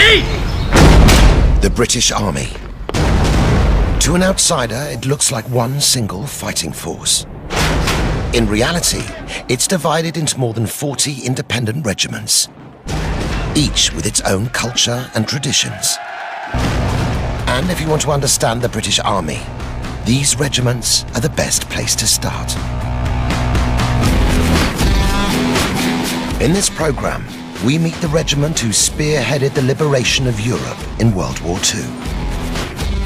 Ready! The British Army. To an outsider, it looks like one single fighting force. In reality, it's divided into more than 40 independent regiments, each with its own culture and traditions. And if you want to understand the British Army, these regiments are the best place to start. In this program, we meet the regiment who spearheaded the liberation of Europe in World War II.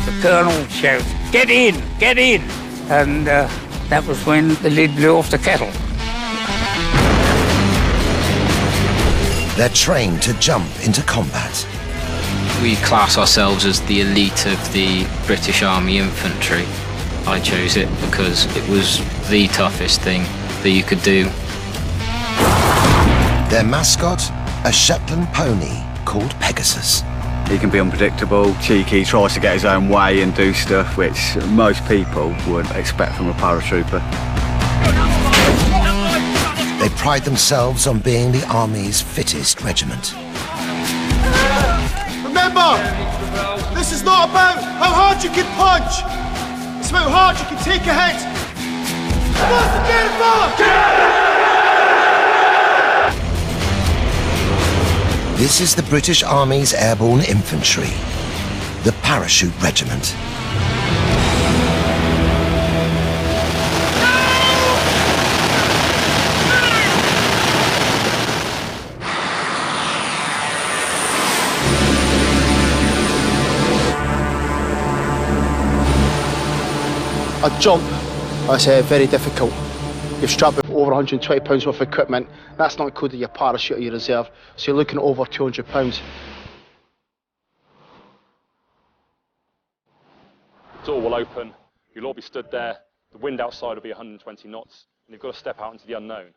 The colonel shouts, "Get in, get in!" And that was when the lid blew off the kettle. They're trained to jump into combat. We class ourselves as the elite of the British Army infantry. I chose it because it was the toughest thing that you could do. Their mascot, a Shetland pony called Pegasus. He can be unpredictable, cheeky, tries to get his own way and do stuff which most people would expect from a paratrooper. They pride themselves on being the Army's fittest regiment. Remember, this is not about how hard you can punch. It's about how hard you can take a hit. This is the British Army's airborne infantry, the Parachute Regiment. A jump, that's very difficult. You're strapped with over 120 pounds worth of equipment. That's not including your parachute or your reserve, so you're looking at over 200 pounds. The door will open, you'll all be stood there, the wind outside will be 120 knots, and you've got to step out into the unknown.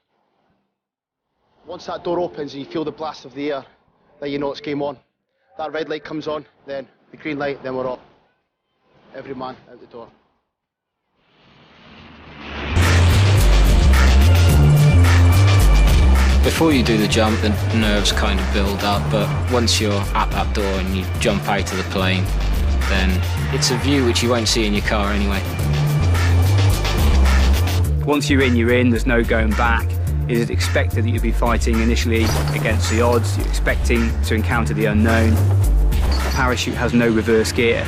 Once that door opens and you feel the blast of the air, then you know it's game on. That red light comes on, then the green light, then we're off. Every man out the door. Before you do the jump, the nerves kind of build up, but once you're at that door and you jump out of the plane, then it's a view which you won't see in your car anyway. Once you're in, there's no going back. It is expected that you'll be fighting initially against the odds, you're expecting to encounter the unknown. A parachute has no reverse gear.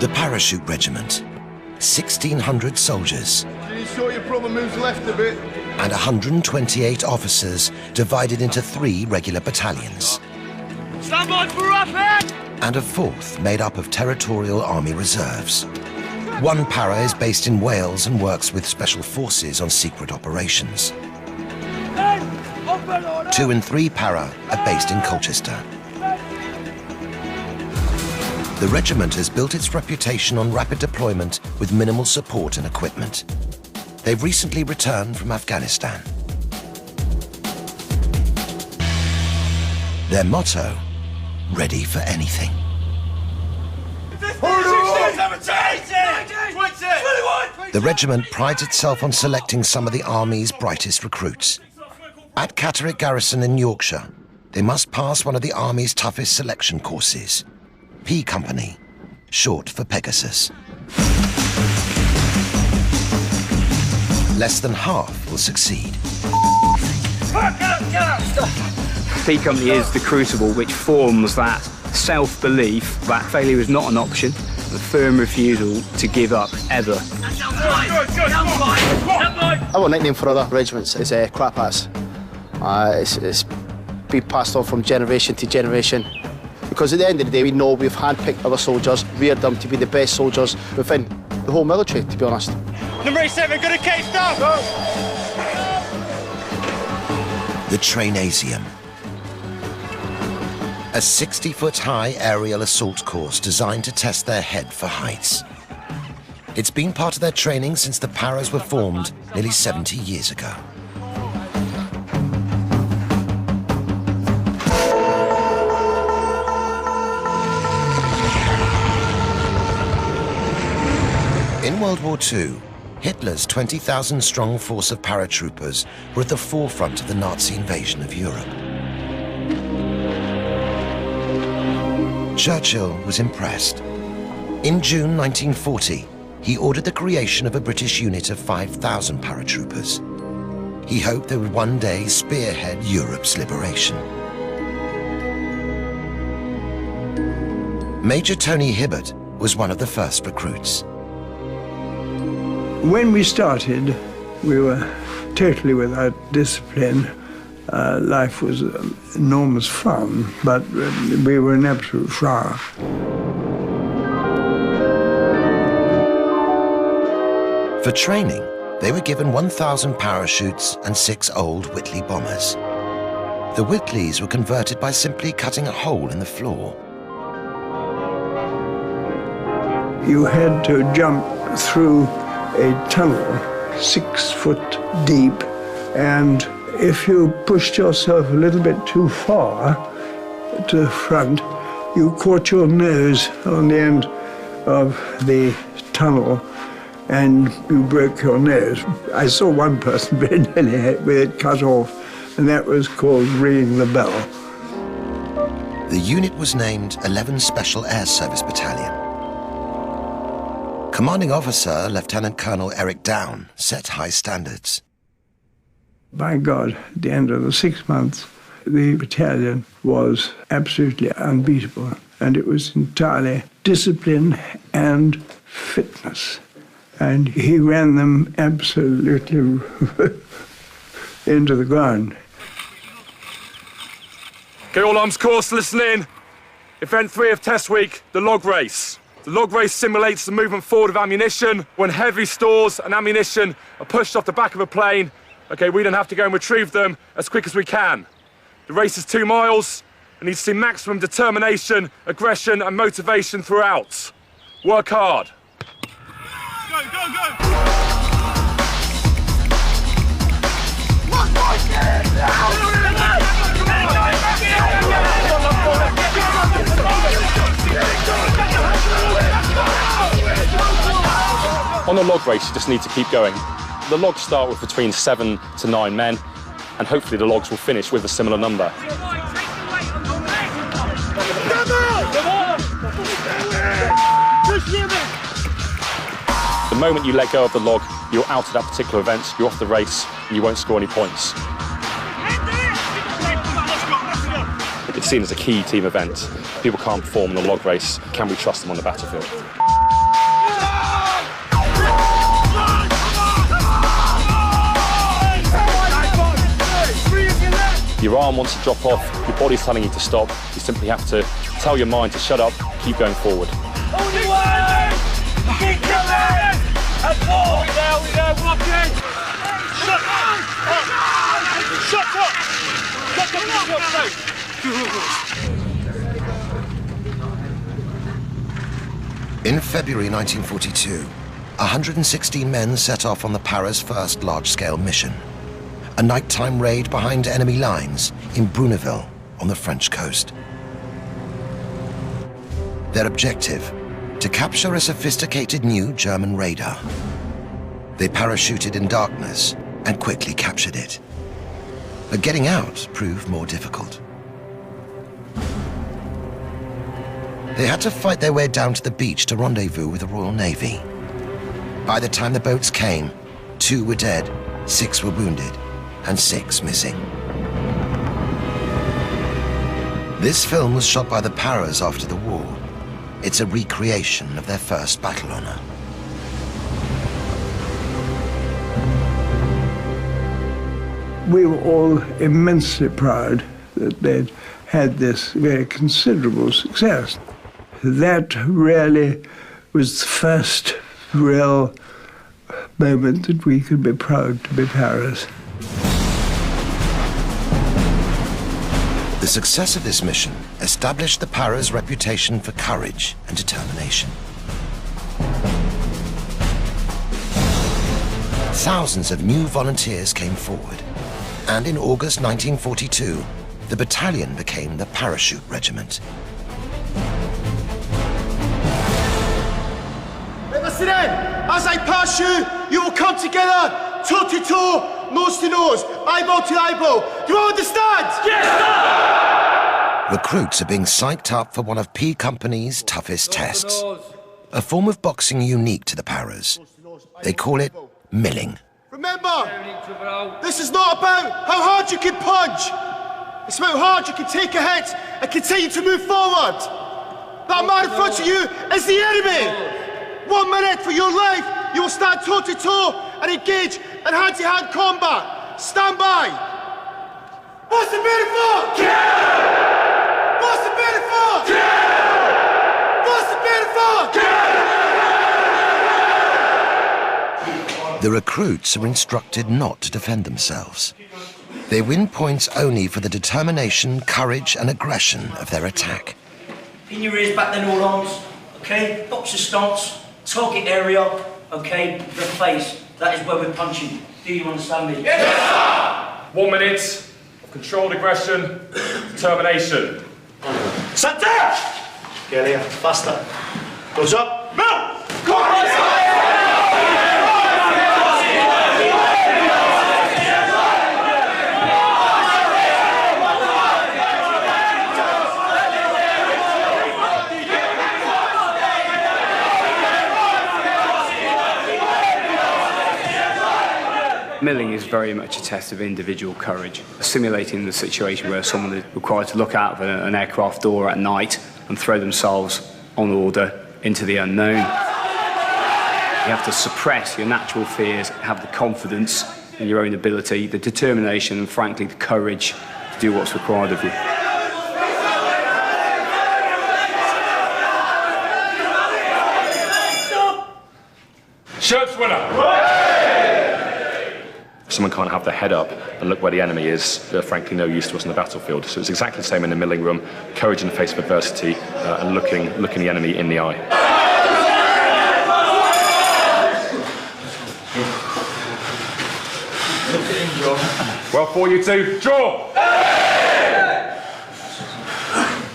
The Parachute Regiment, 1,600 soldiers. Can you sort your proper moves left a bit? And 128 officers divided into 3 regular battalions. Stand by for rapid! And a 4th made up of Territorial Army Reserves. One para is based in Wales and works with Special Forces on secret operations. 2 and 3 para are based in Colchester. The regiment has built its reputation on rapid deployment with minimal support and equipment. They've recently returned from Afghanistan. Their motto, ready for anything. 15, 16, 17, 21! The regiment prides itself on selecting some of the Army's brightest recruits. At Catterick Garrison in Yorkshire, they must pass one of the Army's toughest selection courses. P Company, short for Pegasus. Less than half will succeed. P Company is the crucible which forms that self-belief that failure is not an option, the firm refusal to give up ever. Our nickname for other regiments is crap ass. It's been passed on from generation to generation. Because at the end of the day, we know we've handpicked our soldiers, reared them to be the best soldiers within the whole military, to be honest. Number 87, good at case down! The Trainasium. A 60-foot-high aerial assault course designed to test their head for heights. It's been part of their training since the Paras were formed nearly 70 years ago. In World War II, Hitler's 20,000-strong force of paratroopers were at the forefront of the Nazi invasion of Europe. Churchill was impressed. In June 1940, he ordered the creation of a British unit of 5,000 paratroopers. He hoped they would one day spearhead Europe's liberation. Major Tony Hibbert was one of the first recruits. When we started, we were totally without discipline. Life was enormous fun, but we were an absolute flower. For training, they were given 1,000 parachutes and 6 old Whitley bombers. The Whitleys were converted by simply cutting a hole in the floor. You had to jump through a tunnel 6 foot deep, and if you pushed yourself a little bit too far to the front, you caught your nose on the end of the tunnel and you broke your nose. I saw one person very nearly with it cut off, and that was called ringing the bell. The unit was named 11 Special Air Service Battalion. Commanding officer, Lieutenant Colonel Eric Down, set high standards. By God, at the end of the 6 months, the battalion was absolutely unbeatable, and it was entirely discipline and fitness. And he ran them absolutely into the ground. Okay, all arms course, listen in. Event 3 of test week, the log race. The log race simulates the movement forward of ammunition when heavy stores and ammunition are pushed off the back of a plane. Okay, we don't have to go and retrieve them as quick as we can. The race is 2 miles and needs to see maximum determination, aggression and motivation throughout. Work hard. Go, go, go! On the log race, you just need to keep going. The logs start with between 7 to 9 men, and hopefully the logs will finish with a similar number. The moment you let go of the log, you're out of that particular event, you're off the race, and you won't score any points. It's seen as a key team event. People can't perform in a log race. Can we trust them on the battlefield? Your arm wants to drop off, your body's telling you to stop. You simply have to tell your mind to shut up, keep going forward. Only way! Keep coming! And four! We there, walking! Shut up! Shut up! Shut up! In February 1942, 116 men set off on the Para's first large-scale mission. A nighttime raid behind enemy lines in Bruneville on the French coast. Their objective, to capture a sophisticated new German radar. They parachuted in darkness and quickly captured it. But getting out proved more difficult. They had to fight their way down to the beach to rendezvous with the Royal Navy. By the time the boats came, 2 were dead, 6 were wounded, and 6 missing. This film was shot by the Paras after the war. It's a recreation of their first battle honor. We were all immensely proud that they'd had this very considerable success. That really was the first real moment that we could be proud to be Paras. The success of this mission established the Paras' reputation for courage and determination. Thousands of new volunteers came forward, and in August 1942, the battalion became the Parachute Regiment. Let us Listen in. As I pass you will come together, toe to toe, nose to nose, eyeball to eyeball. Do you all understand? Yes, sir! Recruits are being psyched up for one of P Company's toughest tests. A form of boxing unique to the Paras. They call it milling. Remember, this is not about how hard you can punch. It's about how hard you can take a hit and continue to move forward. That man in front of you is the enemy. 1 minute for your life, you will stand toe to toe and engage in hand-to-hand combat. Stand by. What's the beautiful? Kill! What's the beautiful? Kill! What's the beautiful? Kill! The recruits are instructed not to defend themselves. They win points only for the determination, courage and aggression of their attack. Pin your ears back then, all arms, okay? Boxer stance, target area, okay? The face, that is where we're punching. Do you understand me? Yes, sir! 1 minute of controlled aggression, determination. Sit there! Get here, faster. Goes up, move! Go on! Milling is very much a test of individual courage, simulating the situation where someone is required to look out of an aircraft door at night and throw themselves on order into the unknown. You have to suppress your natural fears, have the confidence in your own ability, the determination and, frankly, the courage to do what's required of you. Shirts winner! Someone can't have their head up and look where the enemy is. They're frankly no use to us on the battlefield. So it's exactly the same in the milling room. Courage in the face of adversity and looking the enemy in the eye. Well, for you two, draw!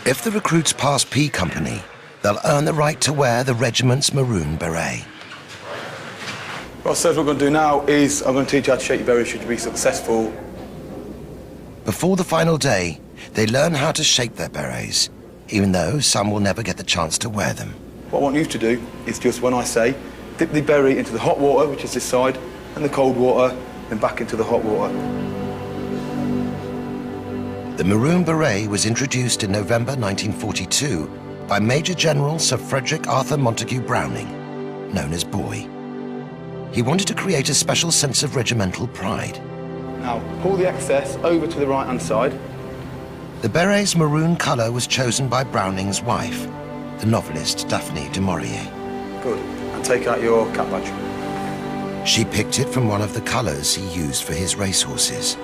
If the recruits pass P Company, they'll earn the right to wear the regiment's maroon beret. What we're going to do now is I'm going to teach you how to shape your beret should you be successful. Before the final day, they learn how to shape their berets, even though some will never get the chance to wear them. What I want you to do is just, when I say, dip the beret into the hot water, which is this side, and the cold water, then back into the hot water. The maroon beret was introduced in November 1942 by Major General Sir Frederick Arthur Montagu Browning, known as Boy. He wanted to create a special sense of regimental pride. Now, pull the excess over to the right-hand side. The beret's maroon colour was chosen by Browning's wife, the novelist Daphne du Maurier. Good. And take out your cap badge. She picked it from one of the colours he used for his racehorses.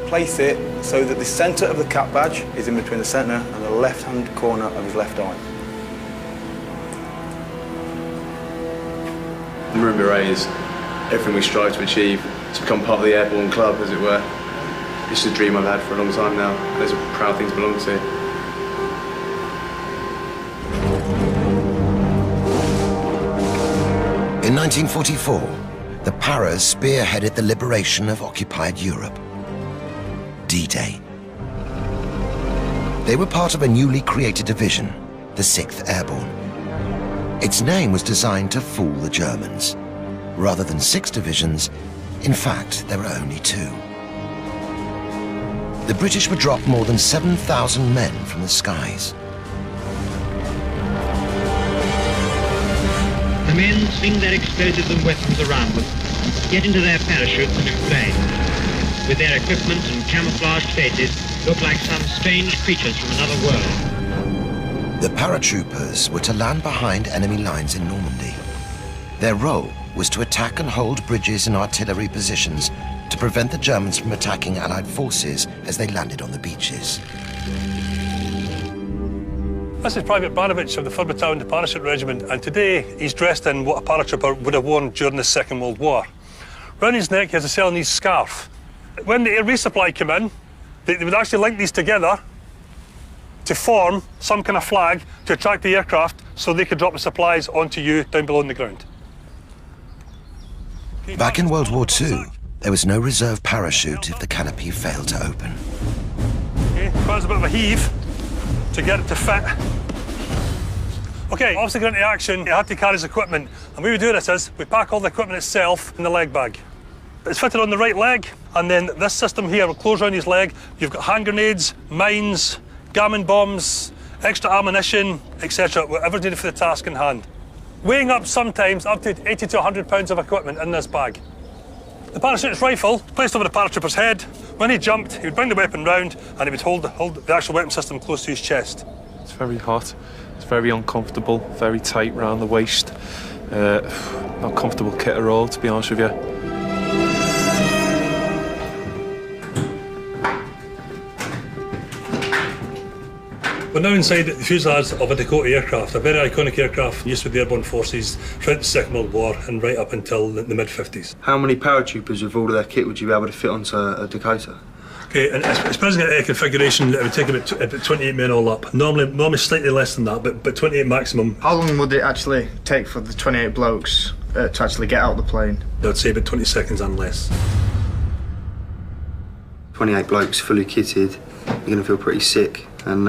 Place it so that the centre of the cap badge is in between the centre and the left-hand corner of his left eye. The Maroon Beret is everything we strive to achieve, to become part of the airborne club, as it were. It's a dream I've had for a long time now, and it's a proud thing to belong to. In 1944, the Paras spearheaded the liberation of occupied Europe. D-Day. They were part of a newly created division, the 6th Airborne. Its name was designed to fool the Germans. Rather than 6 divisions, in fact, there were only 2. The British would drop more than 7,000 men from the skies. The men sling their explosives and weapons around them, get into their parachutes and explain. With their equipment and camouflaged faces, look like some strange creatures from another world. The paratroopers were to land behind enemy lines in Normandy. Their role was to attack and hold bridges and artillery positions to prevent the Germans from attacking Allied forces as they landed on the beaches. This is Private Barovich of the 3rd Battalion, the Parachute Regiment, and today he's dressed in what a paratrooper would have worn during the Second World War. Round his neck he has a Ceylonese scarf. When the air resupply came in, they would actually link these together to form some kind of flag to attract the aircraft so they could drop the supplies onto you down below on the ground. Back in World War II, there was no reserve parachute if the canopy failed to open. Okay, requires a bit of a heave to get it to fit. Okay, obviously going into action, you had to carry his equipment. And the way we do this is, we pack all the equipment itself in the leg bag. It's fitted on the right leg, and then this system here will close around his leg. You've got hand grenades, mines, gammon bombs, extra ammunition, etc., whatever's needed for the task in hand. Weighing up sometimes up to 80 to 100 pounds of equipment in this bag. The parachutist rifle placed over the paratrooper's head. When he jumped, he would bring the weapon round and he would hold the actual weapon system close to his chest. It's very hot, it's very uncomfortable, very tight round the waist. Not comfortable kit at all, to be honest with you. We're now inside the fuselage of a Dakota aircraft, a very iconic aircraft used with the airborne forces throughout the Second World War and right up until the mid-50s. How many paratroopers with all of their kit would you be able to fit onto a Dakota? Okay, and its present configuration, it would take about 28 men all up. Normally slightly less than that, but 28 maximum. How long would it actually take for the 28 blokes to actually get out of the plane? I'd say about 20 seconds and less. 28 blokes fully kitted, you're going to feel pretty sick. And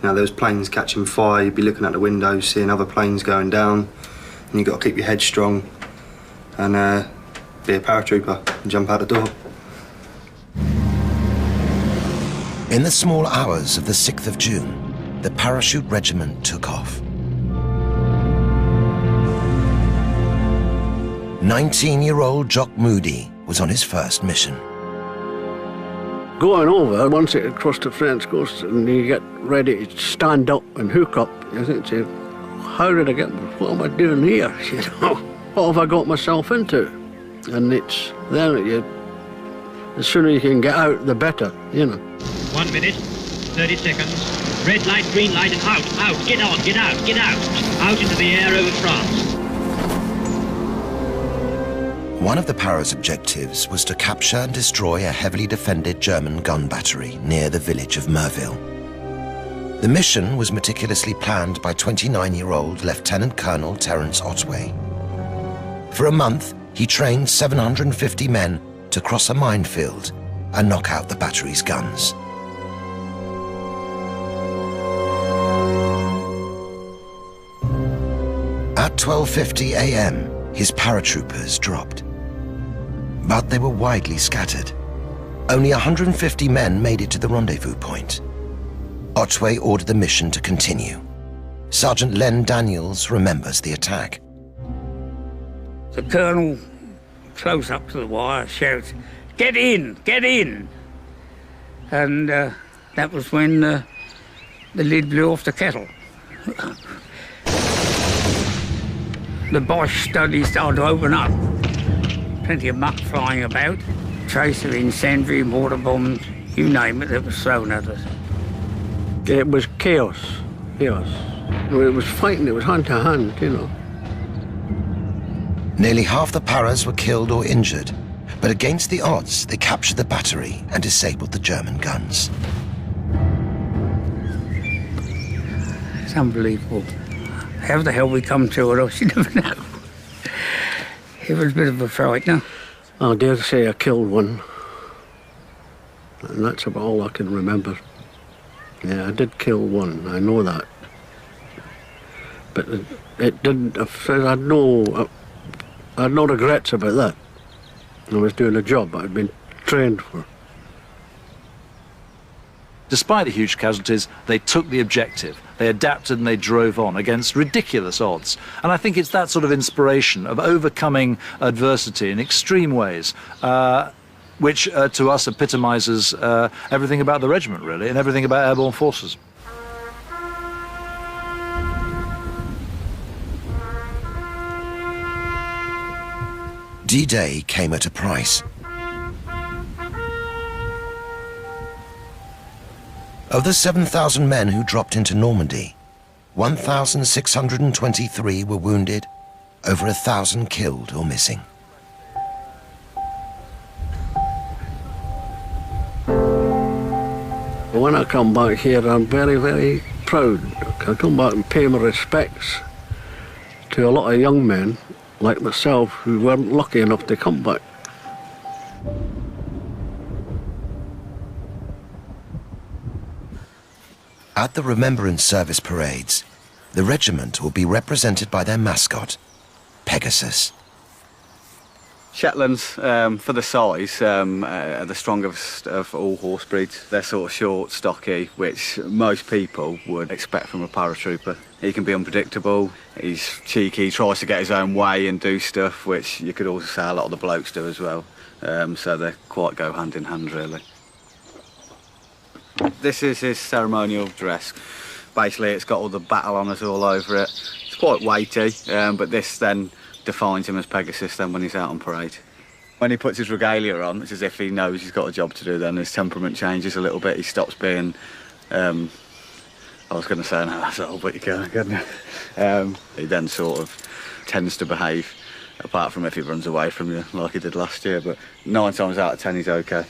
you know, there was planes catching fire, you'd be looking out the windows, seeing other planes going down, and you've got to keep your head strong and be a paratrooper and jump out the door. In the small hours of the 6th of June, the Parachute Regiment took off. 19-year-old Jock Moody was on his first mission. Going over, once it crossed the French coast and you get ready to stand up and hook up, you think, how did I get, what am I doing here? You know, what have I got myself into? And it's then the sooner you can get out, the better, you know. 1 minute, 30 seconds. Red light, green light, and out, out. Get on, get out, get out. Out into the air over France. One of the Para's objectives was to capture and destroy a heavily defended German gun battery near the village of Merville. The mission was meticulously planned by 29-year-old Lieutenant Colonel Terence Otway. For a month, he trained 750 men to cross a minefield and knock out the battery's guns. At 12:50 a.m., his paratroopers dropped. But they were widely scattered. Only 150 men made it to the rendezvous point. Otway ordered the mission to continue. Sergeant Len Daniels remembers the attack. The colonel, close up to the wire, shouts, "Get in, get in!" And that was when the lid blew off the kettle. The Boche study started to open up. Plenty of muck flying about, trace of incendiary, mortar bombs, you name it, that was thrown at us. It was chaos, chaos. It was fighting, it was hand to hand, you know. Nearly half the Paras were killed or injured, but against the odds, they captured the battery and disabled the German guns. It's unbelievable. How the hell we come to it, I never know. It was a bit of a fright, no? I dare say I killed one. And that's about all I can remember. Yeah, I did kill one, I know that. But it didn't, I had no regrets about that. I was doing a job I'd been trained for. Despite the huge casualties, they took the objective. They adapted and they drove on against ridiculous odds. And I think it's that sort of inspiration of overcoming adversity in extreme ways, which to us epitomizes everything about the regiment, really, and everything about airborne forces. D-Day came at a price. Of the 7,000 men who dropped into Normandy, 1,623 were wounded, over 1,000 killed or missing. When I come back here, I'm very, very proud. I come back and pay my respects to a lot of young men like myself who weren't lucky enough to come back. At the Remembrance Service parades, the regiment will be represented by their mascot, Pegasus. Shetlands, for the size, are the strongest of all horse breeds. They're sort of short, stocky, which most people would expect from a paratrooper. He can be unpredictable, he's cheeky, he tries to get his own way and do stuff, which you could also say a lot of the blokes do as well. So they quite go hand in hand, really. This is his ceremonial dress. Basically, it's got all the battle honours all over it. It's quite weighty, but this then defines him as Pegasus then when he's out on parade. When he puts his regalia on, it's as if he knows he's got a job to do then. His temperament changes a little bit. He stops being, I was going to say an asshole, but you can't, couldn't you? He then sort of tends to behave, apart from if he runs away from you like he did last year, but 9 times out of 10 he's okay.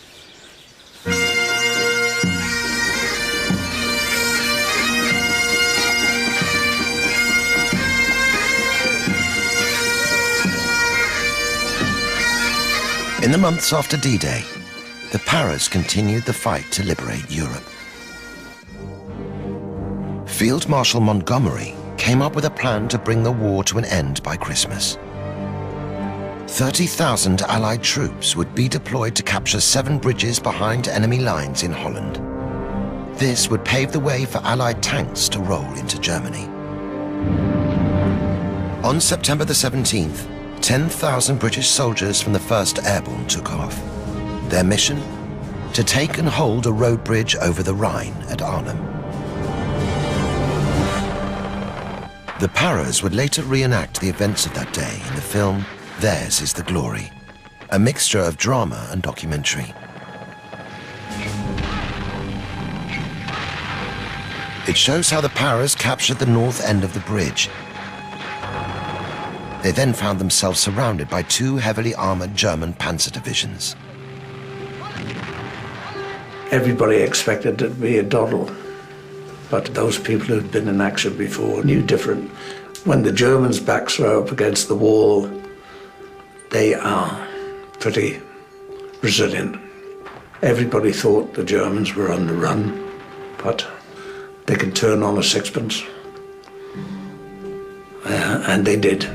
In the months after D-Day, the Paras continued the fight to liberate Europe. Field Marshal Montgomery came up with a plan to bring the war to an end by Christmas. 30,000 Allied troops would be deployed to capture 7 bridges behind enemy lines in Holland. This would pave the way for Allied tanks to roll into Germany. On September the 17th, 10,000 British soldiers from the 1st Airborne took off. Their mission? To take and hold a road bridge over the Rhine at Arnhem. The Paras would later reenact the events of that day in the film Theirs is the Glory, a mixture of drama and documentary. It shows how the Paras captured the north end of the bridge. They then found themselves surrounded by 2 heavily armoured German panzer divisions. Everybody expected it to be a doddle, but those people who'd been in action before knew different. When the Germans' backs were up against the wall, they are pretty resilient. Everybody thought the Germans were on the run, but they could turn on a sixpence, and they did.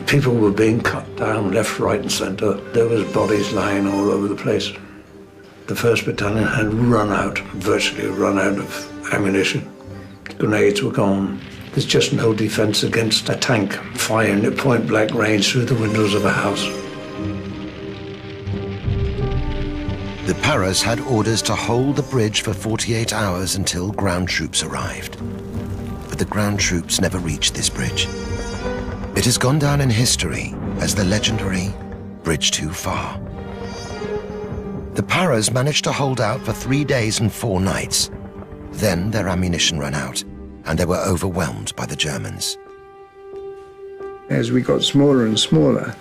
People were being cut down left, right and centre. There was bodies lying all over the place. The 1st Battalion had virtually run out of ammunition. Grenades were gone. There's just no defence against a tank firing at point-blank range through the windows of a house. The Paras had orders to hold the bridge for 48 hours until ground troops arrived. But the ground troops never reached this bridge. It has gone down in history as the legendary Bridge Too Far. The Paras managed to hold out for 3 days and 4 nights. Then their ammunition ran out, and they were overwhelmed by the Germans. As we got smaller and smaller,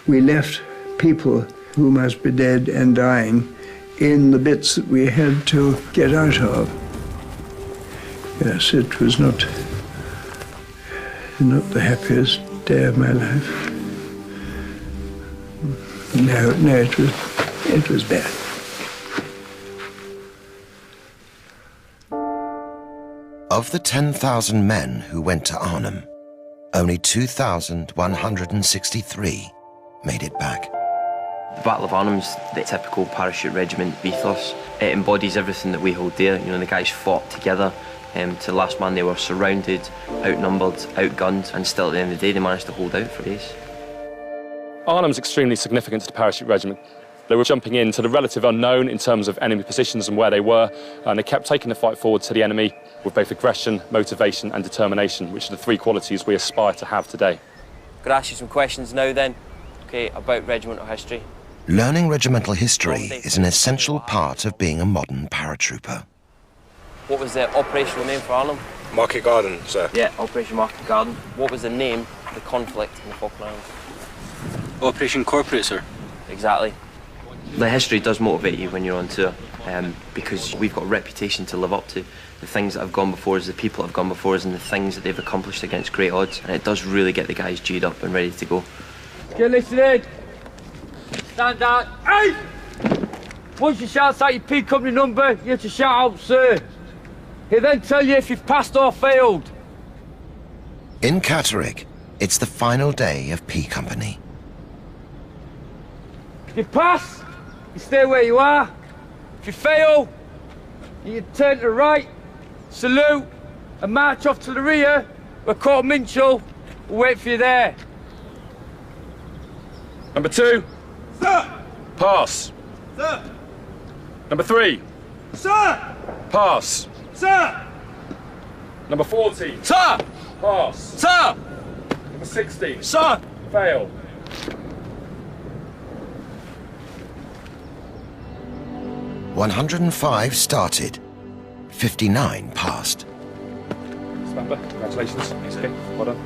we left people who must be dead and dying in the bits that we had to get out of. Yes, it was not the happiest day of my life. No, it was bad. Of the 10,000 men who went to Arnhem, only 2,163 made it back. The Battle of Arnhem's the typical Parachute Regiment ethos. It embodies everything that we hold dear. You know, the guys fought together. To the last man, they were surrounded, outnumbered, outgunned, and still at the end of the day, they managed to hold out for days. Arnhem's extremely significant to the Parachute Regiment. They were jumping into the relative unknown in terms of enemy positions and where they were, and they kept taking the fight forward to the enemy with both aggression, motivation and determination, which are the 3 qualities we aspire to have today. Could I ask you some questions now then, okay, about regimental history? Learning regimental history is an essential part of being a modern paratrooper. What was the operational name for Arnhem? Market Garden, sir. Yeah, Operation Market Garden. What was the name of the conflict in the Falkland Islands? Operation Corporate, sir. Exactly. The history does motivate you when you're on tour, because we've got a reputation to live up to. The things that have gone before us, the people that have gone before us, and the things that they've accomplished against great odds, and it does really get the guys G'd up and ready to go. Get listening. Stand out. Hey! Once you shout out your P company number, you have to shout out, sir. He'll then tell you if you've passed or failed. In Catterick, it's the final day of P Company. If you pass, you stay where you are. If you fail, you turn to the right, salute, and march off to the rear, where Court Minchell will wait for you there. Number 2. Sir! Pass. Sir! Number 3. Sir! Pass. Sir! Number 14. Sir! Pass. Sir! Number 16. Sir! Fail. "105 started, 59 passed." Spamper, congratulations. Okay, well done.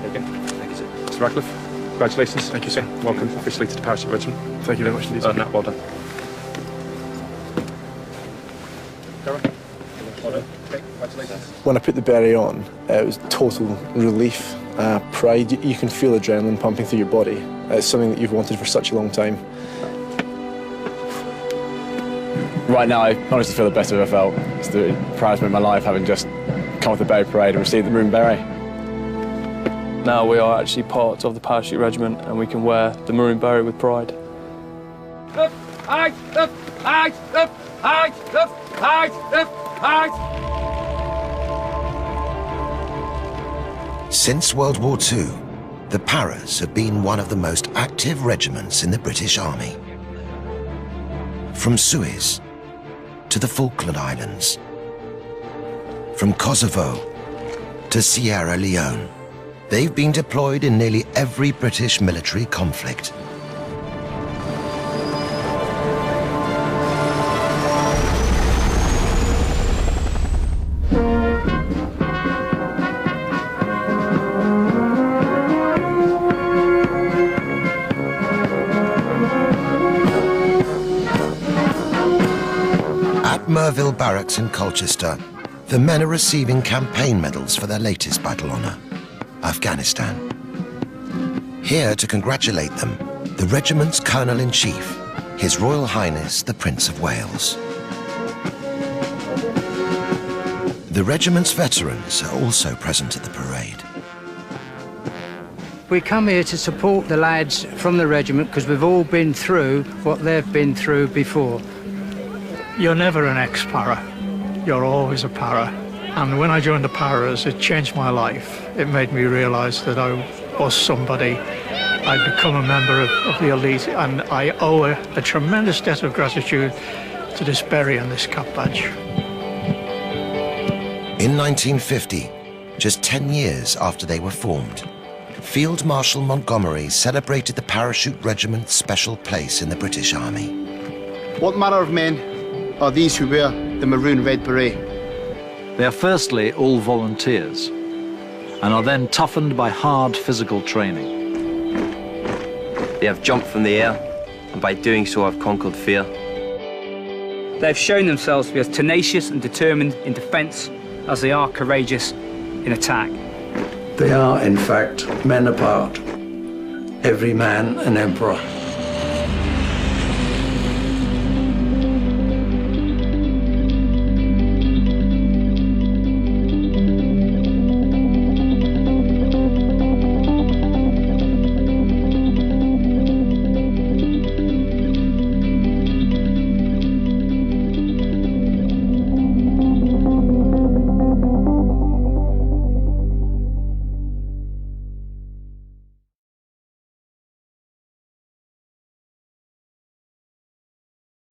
There you go. Thank you, sir. Mr. Radcliffe, congratulations. Thank you, sir. Welcome officially to the Parachute Regiment. Thank you very much indeed. Nat, well done. Karen, well done. Okay, congratulations. When I put the beret on, it was total relief, pride. You can feel adrenaline pumping through your body. It's something that you've wanted for such a long time. Right now, I honestly feel the best I've ever felt. It's the proudest moment of my life, having just come off the beret parade and received the maroon beret. Now we are actually part of the Parachute Regiment and we can wear the maroon beret with pride. Up, high, up, high, up, high, up, high, up, high. Since World War II, the Paras have been one of the most active regiments in the British Army. From Suez to the Falkland Islands, from Kosovo to Sierra Leone, they've been deployed in nearly every British military conflict. Merville Barracks in Colchester, the men are receiving campaign medals for their latest battle honour, Afghanistan. Here to congratulate them, the regiment's Colonel-in-Chief, His Royal Highness the Prince of Wales. The regiment's veterans are also present at the parade. We come here to support the lads from the regiment because we've all been through what they've been through before. You're never an ex-para, you're always a para. And when I joined the Paras, it changed my life. It made me realise that I was somebody. I'd become a member of the elite, and I owe a tremendous debt of gratitude to this beret and this cap badge. In 1950, just 10 years after they were formed, Field Marshal Montgomery celebrated the Parachute Regiment's special place in the British Army. What manner of men are these who wear the maroon-red beret? They are firstly all volunteers and are then toughened by hard physical training. They have jumped from the air, and by doing so have conquered fear. They have shown themselves to be as tenacious and determined in defence as they are courageous in attack. They are, in fact, men apart. Every man an emperor.